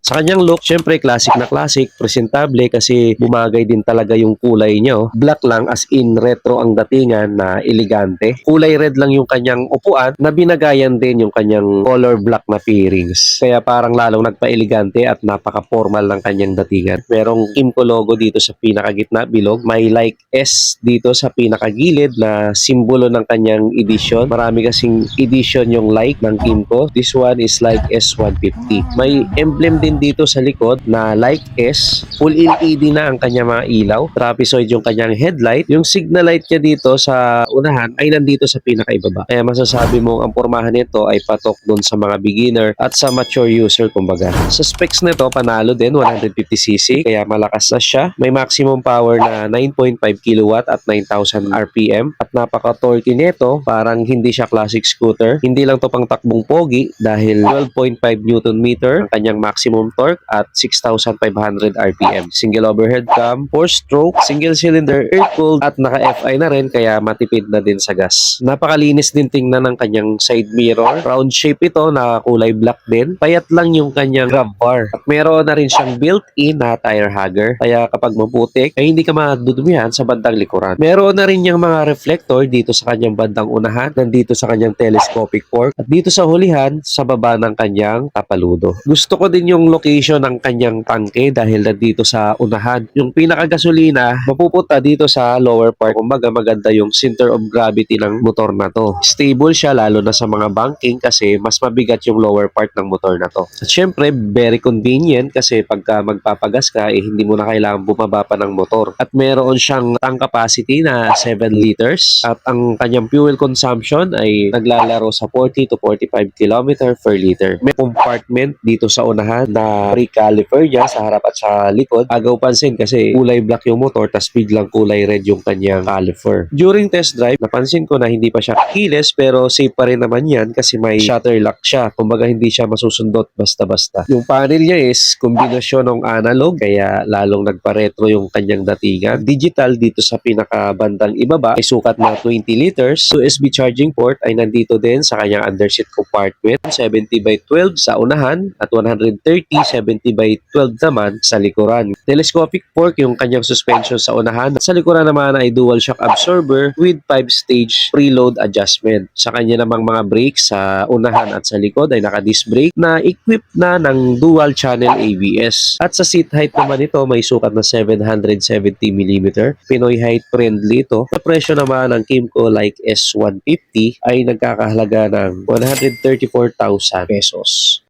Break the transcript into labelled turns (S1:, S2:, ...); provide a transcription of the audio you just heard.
S1: Sa kanyang look, syempre classic na classic, presentable kasi bumagay din talaga yung kulay niya. Oh. Black lang as in retro ang datingan na elegante. Kulay red lang yung kanyang upuan na binagayan din yung kanyang color black na fairings. Kaya parang lalong nagpa-elegante at napaka-formal ng kanyang datingan. Merong Kimco logo dito sa pinakagitna bilog. May like S dito sa pinakagilid na simbolo ng kanyang edition. Marami kasing edition yung like ng Kimco. This one is like S150. May emblem din dito sa likod na like S. Full LED na ang kanyang mga ilaw. Trapezoid yung kanyang headlight. Yung signal light niya dito sa unahan ay nandito sa pinakaibaba. Kaya masasabi mong ang pormahan nito ay patok dun sa mga beginner at sa mature user kumbaga. Sa specs nito, panalo din 150cc kaya malakas na siya. May maximum power na 9.5 kW at 9,000 RPM at napaka-torque nito. Parang hindi siya classic scooter. Hindi lang to pang takbong pogi dahil 12.5 Newton meter ang kanyang maximum torque at 6,500 RPM. Single overhead cam, 4-stroke, single cylinder, air-cooled at naka-FI na rin kaya matipid na din sa gas. Napakalinis din tingnan ng kanyang side mirror. Round shape ito na kulay black din. Payat lang yung kanyang grab bar. At meron na rin siyang built-in na tire hugger. Kaya kapag maputik ay hindi ka madudumihan sa bandang likuran. Meron na rin yung mga reflector dito sa kanyang bandang unahan, nandito sa kanyang telescopic fork at dito sa hulihan sa baba ng kanyang tapaludo. Gusto ko din yung location ng kanyang tangke dahil nandito sa unahan. Yung pinakagasolina mapupunta dito sa lower part. Kumbaga maganda yung center of gravity ng motor na to. Stable siya lalo na sa mga banking kasi mas mabigat yung lower part ng motor na to. At syempre, very convenient kasi pagka magpapagas ka, hindi mo na kailangan bumaba pa ng motor. At meron siyang tank capacity na 7 liters at ang kanyang fuel consumption ay naglalaro sa 40 to 45 km per liter. May compartment dito sa unahan na brake caliper niya sa harap at sa likod. Agaw pansin kasi kulay black yung motor tas biglang kulay red yung kanyang caliper. During test drive, napansin ko na hindi pa siya keyless pero safe pa rin naman yan kasi may shutter lock siya. Kumbaga hindi siya masusundot basta-basta. Yung panel niya is kombinasyon ng analog kaya lalong nagpa-retro yung kanyang datingan. Digital dito sa pinakabandang ibaba ay sukat na 20 liters. USB charging port ay nandito din sa kanyang underseat compartment. 70 by 12 sa unahan at 130 70 by 12 naman sa likuran. Telescopic fork yung kanyang suspension sa unahan. Sa likuran naman ay dual shock absorber with 5-stage preload adjustment. Sa kanya namang mga brakes sa unahan at sa likod ay naka-disc brake na equipped na ng dual channel ABS. At sa seat height naman ito may sukat na 770mm. Pinoy height friendly ito. Sa presyo naman ng Kimco like S150 ay nagkakahalaga ng 134,000 pesos.